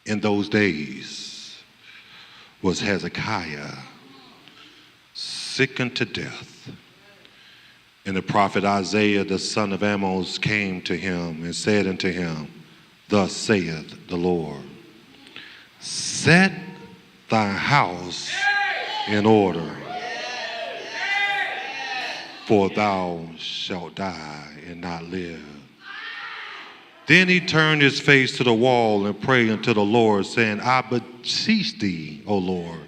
In those days was Hezekiah sick unto death. And the prophet Isaiah the son of Amos came to him and said unto him, Thus saith the Lord, set thy house in order, for thou shalt die and not live. Then he turned his face to the wall and prayed unto the Lord, saying, I beseech thee, O Lord,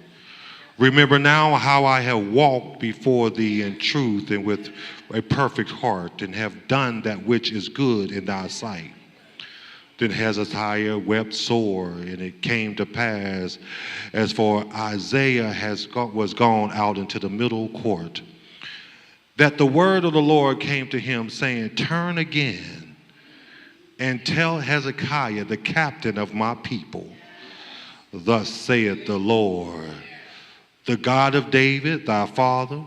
remember now how I have walked before thee in truth and with a perfect heart, and have done that which is good in thy sight. Then Hezekiah wept sore, and it came to pass, as for Isaiah was gone out into the middle court, that the word of the Lord came to him, saying, Turn again and tell Hezekiah, the captain of my people, Thus saith the Lord, the God of David, thy father,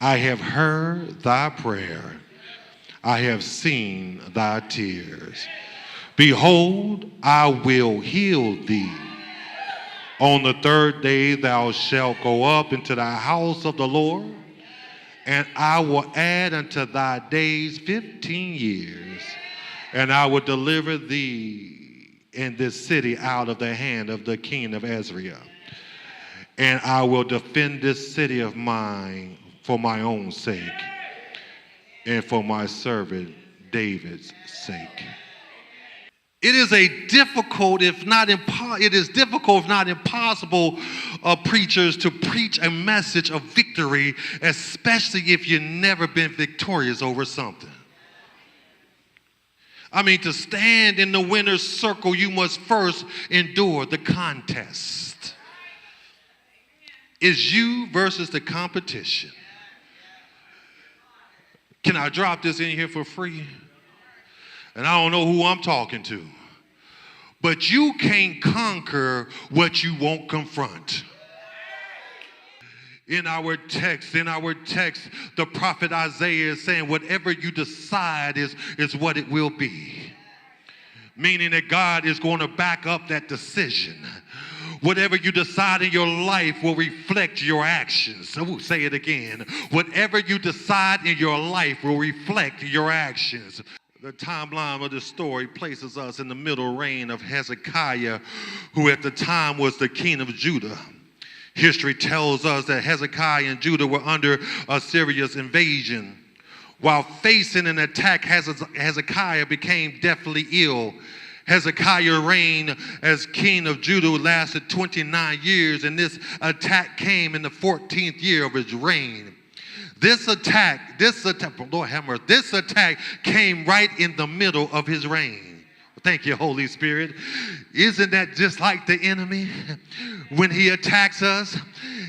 I have heard thy prayer. I have seen thy tears. Behold, I will heal thee. On the third day thou shalt go up into the house of the Lord, and I will add unto thy days 15 years, and I will deliver thee in this city out of the hand of the king of Assyria. And I will defend this city of mine for my own sake and for my servant David's sake. It is difficult, if not impossible, preachers to preach a message of victory, especially if you've never been victorious over something. I mean, to stand in the winner's circle, you must first endure the contest. It's you versus the competition. Can I drop this in here for free? And I don't know who I'm talking to. But you can't conquer what you won't confront. In our text, the prophet Isaiah is saying, whatever you decide is what it will be. Meaning that God is going to back up that decision. Whatever you decide in your life will reflect your actions. So we'll say it again. Whatever you decide in your life will reflect your actions. The timeline of the story places us in the middle reign of Hezekiah, who at the time was the king of Judah. History tells us that Hezekiah and Judah were under Assyria's invasion. While facing an attack, Hezekiah became deathly ill. Hezekiah's reign as king of Judah lasted 29 years, and this attack came in the 14th year of his reign. This attack came right in the middle of his reign. Thank you, Holy Spirit. Isn't that just like the enemy? When he attacks us,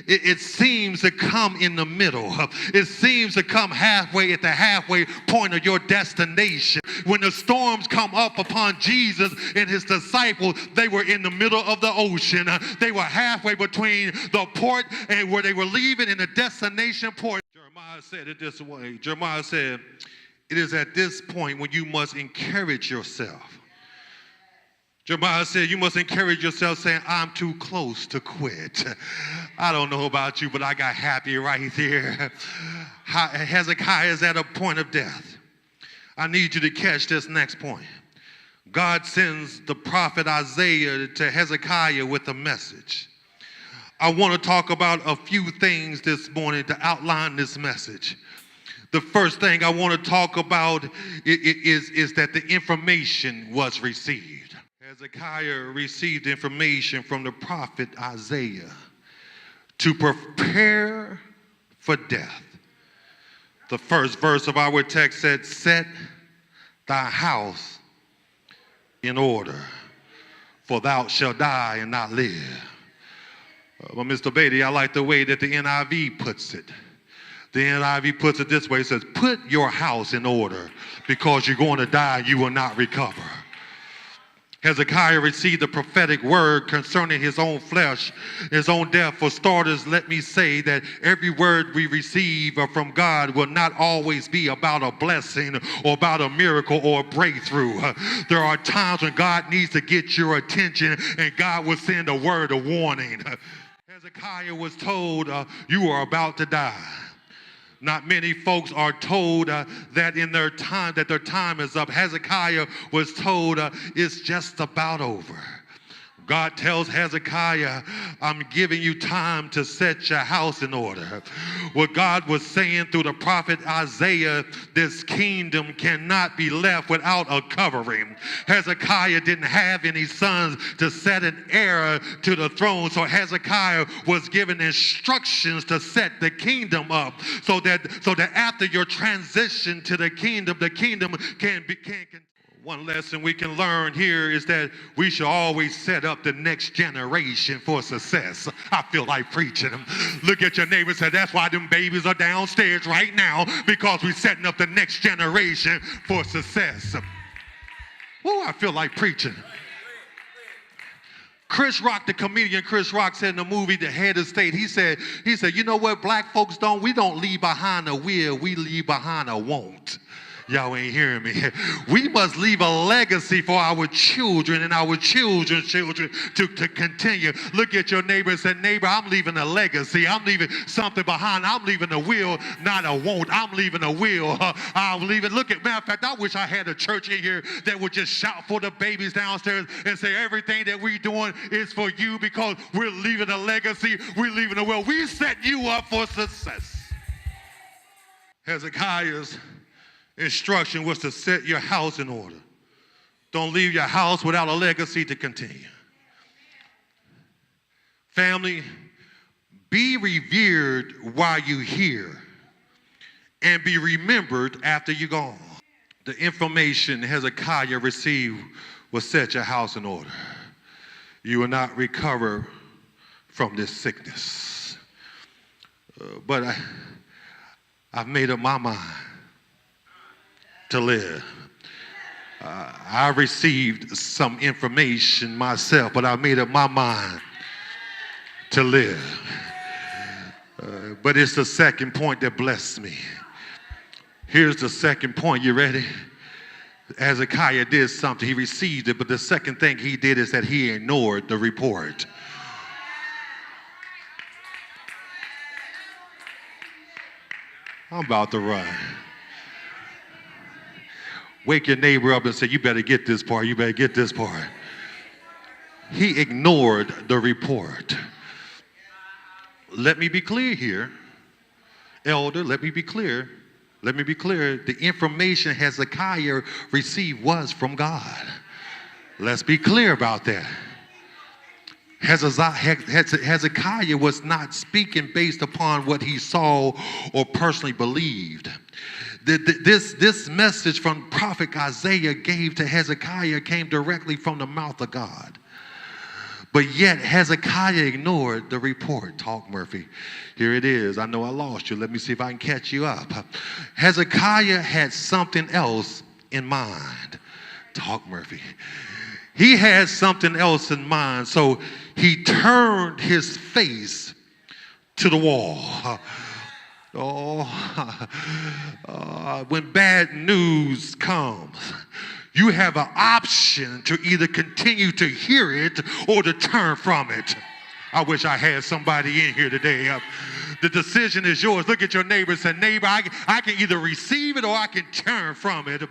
it seems to come in the middle. It seems to come halfway at the halfway point of your destination. When the storms come up upon Jesus and his disciples, they were in the middle of the ocean. They were halfway between the port and where they were leaving in the destination port. Jeremiah said it this way. Jeremiah said, it is at this point when you must encourage yourself. Jeremiah said, you must encourage yourself saying, I'm too close to quit. I don't know about you, but I got happy right there. Hezekiah is at a point of death. I need you to catch this next point. God sends the prophet Isaiah to Hezekiah with a message. I want to talk about a few things this morning to outline this message. The first thing I want to talk about is that the information was received. Hezekiah received information from the prophet Isaiah to prepare for death. The first verse of our text said, set thy house in order, for thou shalt die and not live. Well, Mr. Beatty, I like the way that the NIV puts it. The NIV puts it this way. It says, put your house in order, because you're going to die and you will not recover. Hezekiah received the prophetic word concerning his own flesh, his own death. For starters, let me say that every word we receive from God will not always be about a blessing or about a miracle or a breakthrough. There are times when God needs to get your attention and God will send a word of warning. Hezekiah was told, you are about to die. Not many folks are told that in their time, that their time is up. Hezekiah was told it's just about over. God tells Hezekiah, I'm giving you time to set your house in order. What God was saying through the prophet Isaiah, this kingdom cannot be left without a covering. Hezekiah didn't have any sons to set an heir to the throne, so Hezekiah was given instructions to set the kingdom up so that after your transition to the kingdom can continue. One lesson we can learn here is that we should always set up the next generation for success. I feel like preaching. Look at your neighbor and say, that's why them babies are downstairs right now, because we're setting up the next generation for success. Oh, I feel like preaching. Chris Rock, the comedian Chris Rock, said in the movie The Head of State, he said, you know what black folks don't? We don't leave behind a will, we leave behind a want. Y'all ain't hearing me. We must leave a legacy for our children and our children's children to continue. Look at your neighbor and say, neighbor, I'm leaving a legacy. I'm leaving something behind. I'm leaving a will, not a want. I'm leaving a will. I'm leaving. Look at, matter of fact, I wish I had a church in here that would just shout for the babies downstairs and say everything that we're doing is for you because we're leaving a legacy. We're leaving a will. We set you up for success. Hezekiah's instruction was to set your house in order. Don't leave your house without a legacy to continue. Family, be revered while you're here and be remembered after you're gone. The information Hezekiah received was set your house in order. You will not recover from this sickness. But I've made up my mind to live. I received some information myself, but I made up my mind to live. But it's the second point that blessed me. Here's the second point. You ready? Hezekiah did something. He received it, but the second thing he did is that he ignored the report. I'm about to run. Wake your neighbor up and say, you better get this part, you better get this part. He ignored the report. Let me be clear here. Elder, let me be clear. Let me be clear. The information Hezekiah received was from God. Let's be clear about that. Hezekiah was not speaking based upon what he saw or personally believed. This message from prophet Isaiah gave to Hezekiah came directly from the mouth of God. But yet Hezekiah ignored the report. Talk, Murphy. Here it is. I know I lost you. Let me see if I can catch you up. Hezekiah had something else in mind. Talk, Murphy. He had something else in mind, so he turned his face to the wall. When bad news comes, you have an option to either continue to hear it or to turn from it. I wish I had somebody in here today. The decision is yours. Look at your neighbor and say, neighbor, I can either receive it or I can turn from it.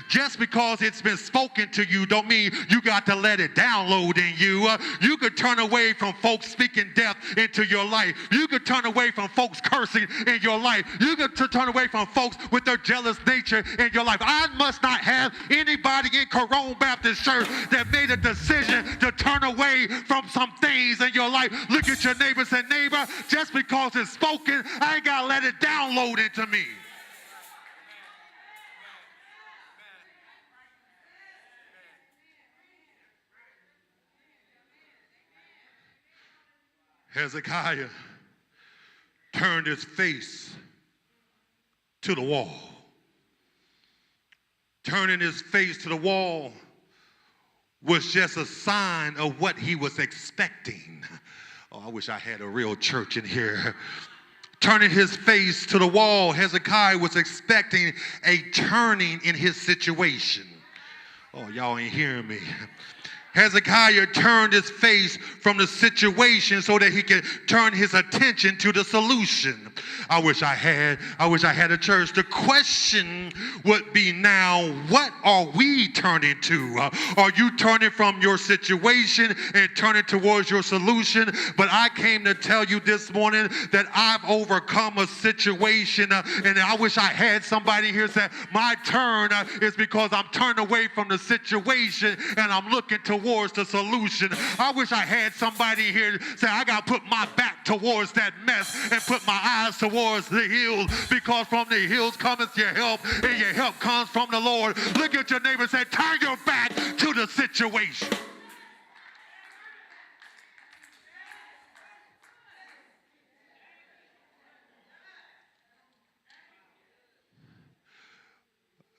Just because it's been spoken to you don't mean you got to let it download in you. You could turn away from folks speaking death into your life. You could turn away from folks cursing in your life. You could turn away from folks with their jealous nature in your life. I must not have anybody in Corona Baptist Church that made a decision to turn away from some things in your life. Look at your neighbor and say, neighbor, just because it's spoken, I ain't got to let it download into me. Hezekiah turned his face to the wall. Turning his face to the wall was just a sign of what he was expecting. Oh, I wish I had a real church in here. Turning his face to the wall, Hezekiah was expecting a turning in his situation. Oh, y'all ain't hearing me. Hezekiah turned his face from the situation so that he could turn his attention to the solution. I wish I had a church. The question would be now, what are we turning to? Are you turning from your situation and turning towards your solution? But I came to tell you this morning that I've overcome a situation, and I wish I had somebody here say, my turn is because I'm turned away from the situation and I'm looking towards the solution. I wish I had somebody here say, I got to put my back towards that mess and put my eyes towards the hills, because from the hills cometh your help, and your help comes from the Lord. Look at your neighbor and say, turn your back to the situation.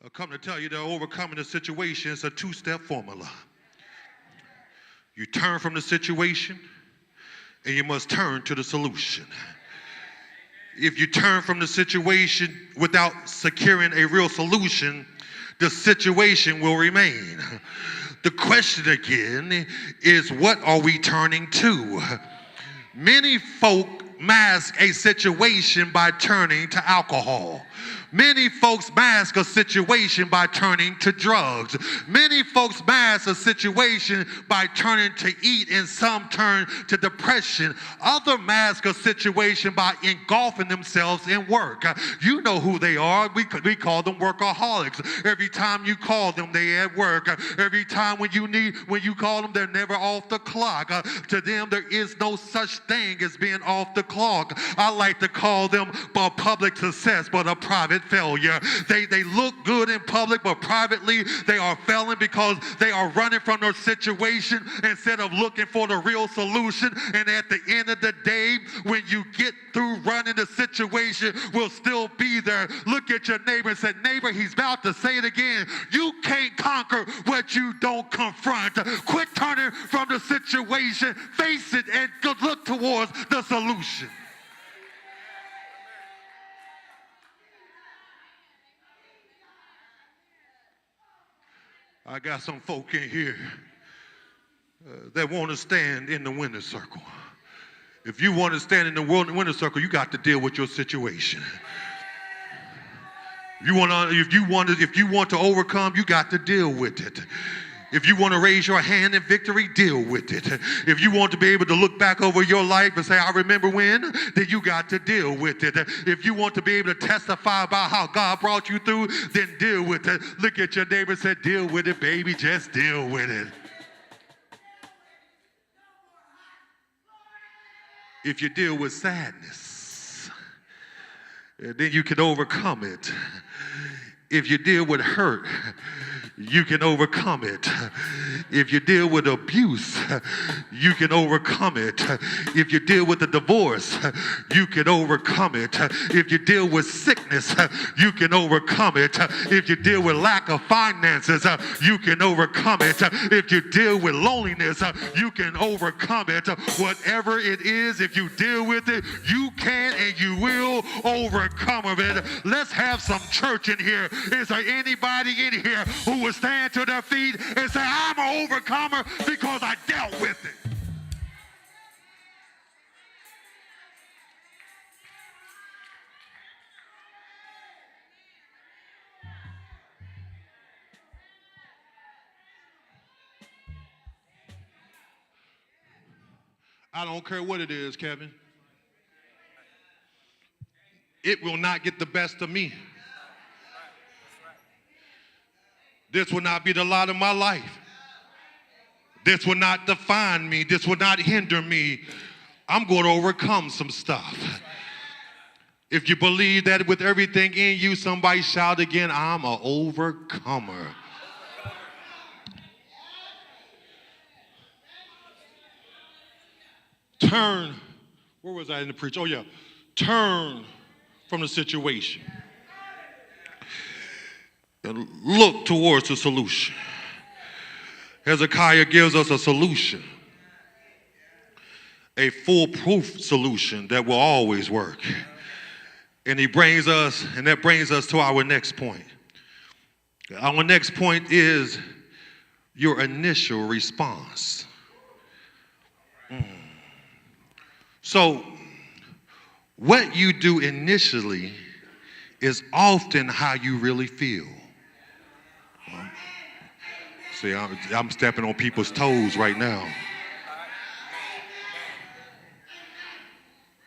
I come to tell you that overcoming the situation is a two-step formula. You turn from the situation, and you must turn to the solution. If you turn from the situation without securing a real solution, the situation will remain. The question again is, what are we turning to? Many folk mask a situation by turning to alcohol. Many folks mask a situation by turning to drugs. Many folks mask a situation by turning to eat, and some turn to depression. Others mask a situation by engulfing themselves in work. You know who they are. We call them workaholics. Every time you call them, they at work. Every time when you call them, they're never off the clock. To them, there is no such thing as being off the clock. I like to call them a public success, but a private failure. They look good in public, but privately they are failing because they are running from their situation instead of looking for the real solution. And at the end of the day, when you get through running, the situation will still be there. Look at your neighbor and say, neighbor, he's about to say it again. You can't conquer what you don't confront. Quit turning from the situation, face it, and look towards the solution. I got some folk in here that want to stand in the winner's circle. If you want to stand in the winner's circle, you got to deal with your situation. If you want to overcome, you got to deal with it. If you want to raise your hand in victory, deal with it. If you want to be able to look back over your life and say, I remember when, then you got to deal with it. If you want to be able to testify about how God brought you through, then deal with it. Look at your neighbor and say, deal with it, baby, just deal with it. If you deal with sadness, then you can overcome it. If you deal with hurt, you can overcome it. If you deal with abuse, you can overcome it. If you deal with a divorce, you can overcome it. If you deal with sickness, you can overcome it. If you deal with lack of finances, you can overcome it. If you deal with loneliness, you can overcome it. Whatever it is, if you deal with it, you can and you will overcome of it. Let's have some church in here. Is there anybody in here who will stand to their feet and say, I'm an overcomer because I dealt with it? I don't care what it is, Kevin. It will not get the best of me. This will not be the lot of my life. This will not define me. This will not hinder me. I'm going to overcome some stuff. If you believe that with everything in you, somebody shout again, I'm an overcomer. Turn, where was I in the preach? Oh yeah, turn from the situation and look towards the solution. Hezekiah gives us a solution, a foolproof solution that will always work. And that brings us to our next point. Our next point is your initial response. So, what you do initially is often how you really feel. See, I'm stepping on people's toes right now.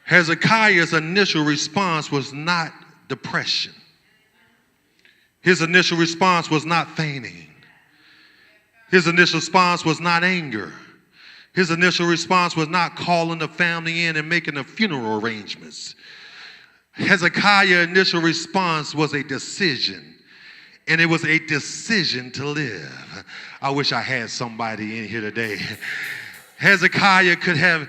Hezekiah's initial response was not depression. His initial response was not fainting. His initial response was not anger. His initial response was not calling the family in and making the funeral arrangements. Hezekiah's initial response was a decision, and it was a decision to live. I wish I had somebody in here today. Hezekiah could have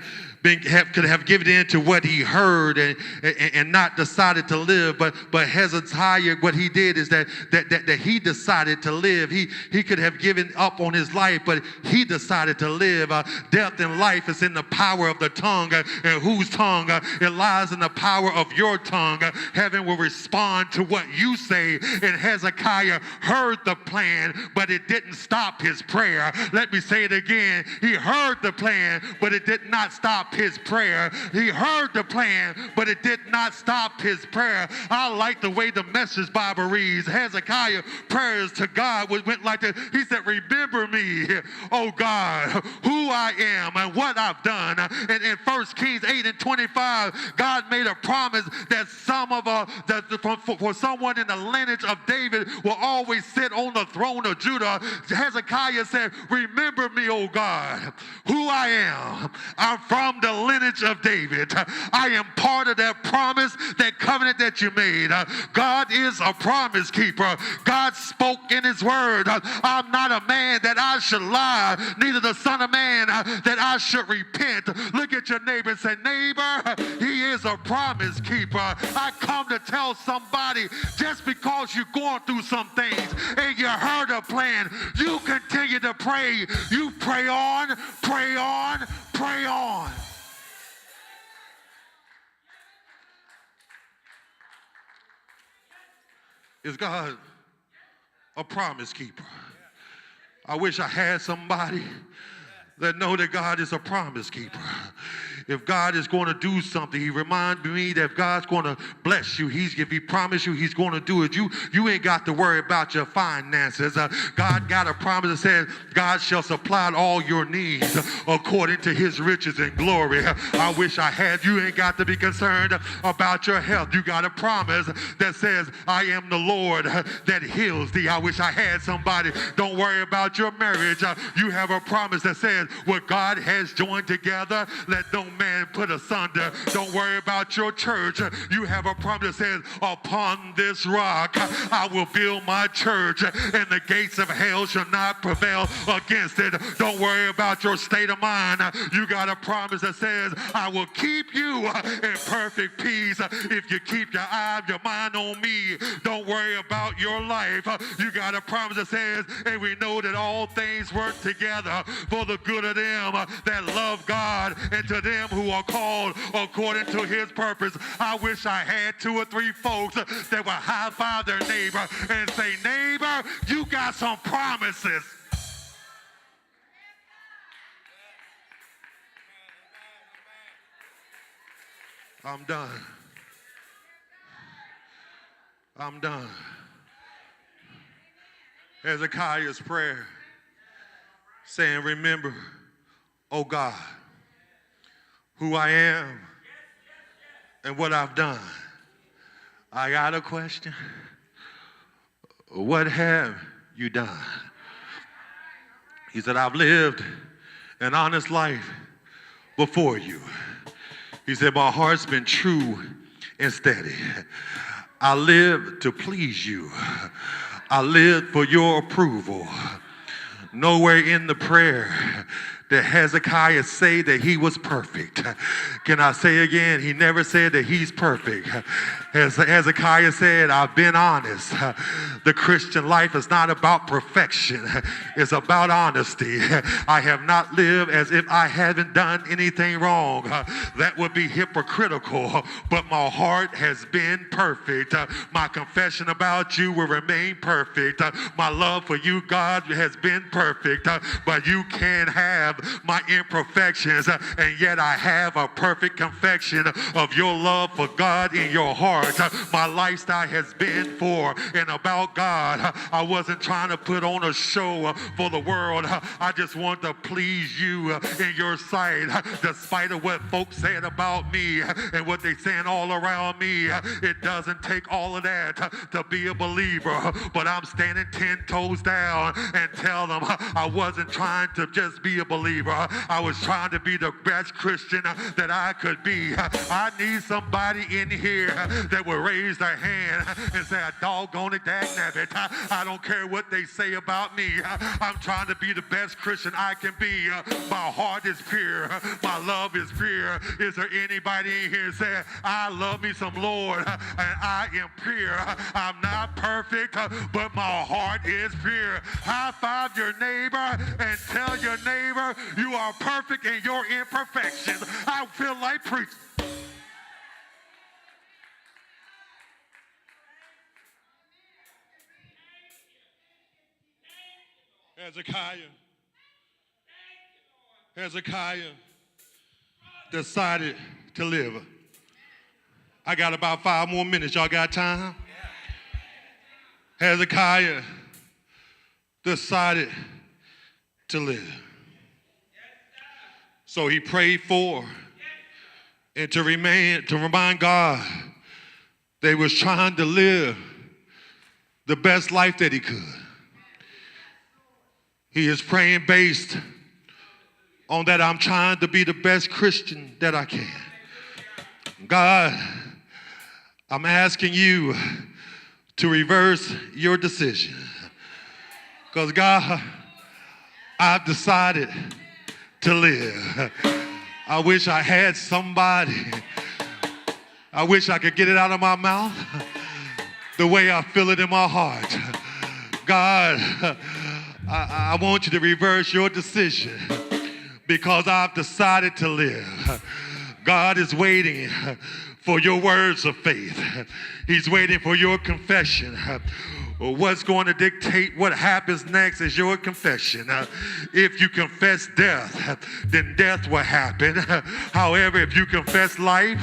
given in to what he heard and not decided to live, but Hezekiah, what he did is that he decided to live. He could have given up on his life, but he decided to live. Death and life is in the power of the tongue, and whose tongue? It lies in the power of your tongue. Heaven will respond to what you say, and Hezekiah heard the plan, but it didn't stop his prayer. Let me say it again. He heard the plan, but it did not stop his prayer. He heard the plan, but it did not stop his prayer. I like the way the Message Bible reads. Hezekiah prayers to God went like this. He said, remember me, oh God, who I am and what I've done. And in 1 Kings 8:25, God made a promise that for someone in the lineage of David will always sit on the throne of Judah. Hezekiah said, remember me, oh God, who I am. I'm from the lineage of David. I am part of that promise, that covenant that you made. God is a promise keeper. God spoke in his word. I'm not a man that I should lie, neither the son of man that I should repent. Look at your neighbor and say, neighbor, he is a promise keeper. I come to tell somebody, just because you're going through some things and you heard a plan, you continue to pray. You pray on, pray on, pray on. Is God a promise keeper? I wish I had somebody that know that God is a promise keeper. If God is going to do something, he reminded me that if God's going to bless you, if he promised you, he's going to do it. You ain't got to worry about your finances. God got a promise that says God shall supply all your needs according to his riches and glory. I wish I had. You ain't got to be concerned about your health. You got a promise that says, I am the Lord that heals thee. I wish I had somebody. Don't worry about your marriage. You have a promise that says, what God has joined together, let no man put asunder. Don't worry about your church. You have a promise that says, upon this rock I will build my church, and the gates of hell shall not prevail against it. Don't worry about your state of mind. You got a promise that says, I will keep you in perfect peace if you keep your eye, your mind on me. Don't worry about your life. You got a promise that says, and we know that all things work together for the good of them that love God, and to them who are called according to his purpose. I wish I had 2 or 3 folks that would high-five their neighbor and say, neighbor, you got some promises. I'm done. I'm done. Hezekiah's prayer saying, remember, oh God, who I am and what I've done. I got a question. What have you done? He said, I've lived an honest life before you. He said, my heart's been true and steady. I live to please you. I live for your approval. Nowhere in the prayer that Hezekiah say that he was perfect. Can I say again? He never said that he's perfect. As Hezekiah said, I've been honest. The Christian life is not about perfection. It's about honesty. I have not lived as if I haven't done anything wrong. That would be hypocritical, but my heart has been perfect. My confession about you will remain perfect. My love for you, God, has been perfect, but you can have my imperfections, and yet I have a perfect confession of your love for God in your heart. My lifestyle has been for and about God. I wasn't trying to put on a show for the world. I just want to please you in your sight, despite of what folks said about me and what they saying all around me. It doesn't take all of that to be a believer, but I'm standing 10 toes down and tell them I wasn't trying to just be a believer. I was trying to be the best Christian that I could be. I need somebody in here that will raise their hand and say, doggone it, dagnabbit, I don't care what they say about me. I'm trying to be the best Christian I can be. My heart is pure. My love is pure. Is there anybody in here saying, I love me some Lord and I am pure? I'm not perfect, but my heart is pure. High five your neighbor and tell your neighbor you are perfect in your imperfections. I feel like preaching. Hezekiah decided to live. I got about 5 more minutes. Y'all got time? Hezekiah decided to live. So he prayed for and to remind God they was trying to live the best life that he could. He is praying based on that I'm trying to be the best Christian that I can. God, I'm asking you to reverse your decision. Because God, I've decided to live. I wish I had somebody. I wish I could get it out of my mouth the way I feel it in my heart. God, I want you to reverse your decision because I've decided to live. God is waiting for your words of faith. He's waiting for your confession. What's going to dictate what happens next is your confession. If you confess death, then death will happen. However, if you confess life,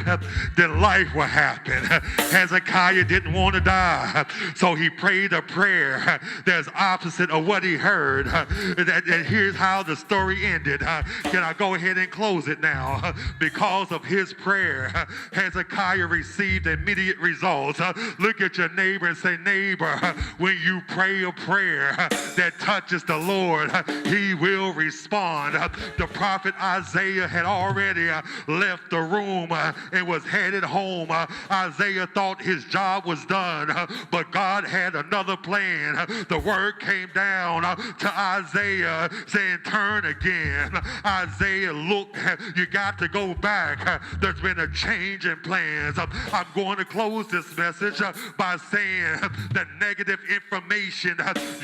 then life will happen. Hezekiah didn't want to die, so he prayed a prayer that's opposite of what he heard. And here's how the story ended. Can I go ahead and close it now? Because of his prayer, Hezekiah received immediate results. Look at your neighbor and say, neighbor, when you pray a prayer that touches the Lord, he will respond. The prophet Isaiah had already left the room and was headed home. Isaiah thought his job was done, but God had another plan. The word came down to Isaiah saying, turn again. Isaiah, look, you got to go back. There's been a change in plans. I'm going to close this message by saying the negative information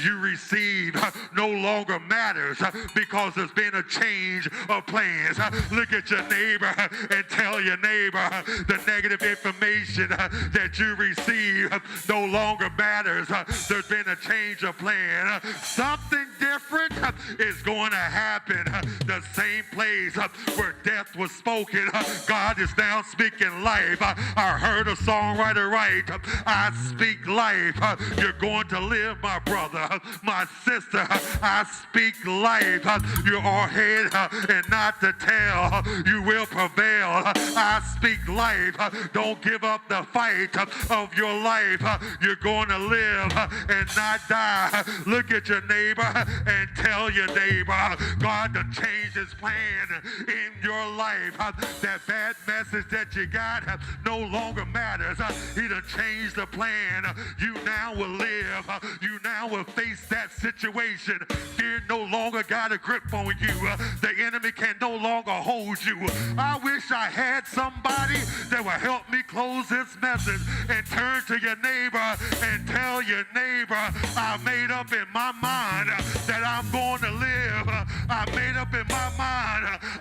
you receive no longer matters because there's been a change of plans. Look at your neighbor and tell your neighbor the negative information that you receive no longer matters. There's been a change of plan. Something different is going to happen. The same place where death was spoken, God is now speaking life. I heard a songwriter write, I speak life. You're going to live, my brother, my sister. I speak life. You are head and not the tail. You will prevail. I speak life. Don't give up the fight of your life. You're going to live and not die. Look at your neighbor and tell your neighbor, God to change his plan in your life. That bad message that you got no longer matters. He done changed the plan. You now will live live. You now will face that situation. Fear no longer got a grip on you. The enemy can no longer hold you. I wish I had somebody that would help me close this message and turn to your neighbor and tell your neighbor, I made up in my mind that I'm going to live. I made up in my mind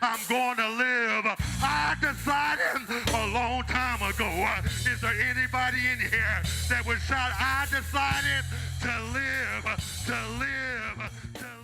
I'm going to live. I decided a long time ago. Is there anybody in here that would shout, I decided to live, to live, to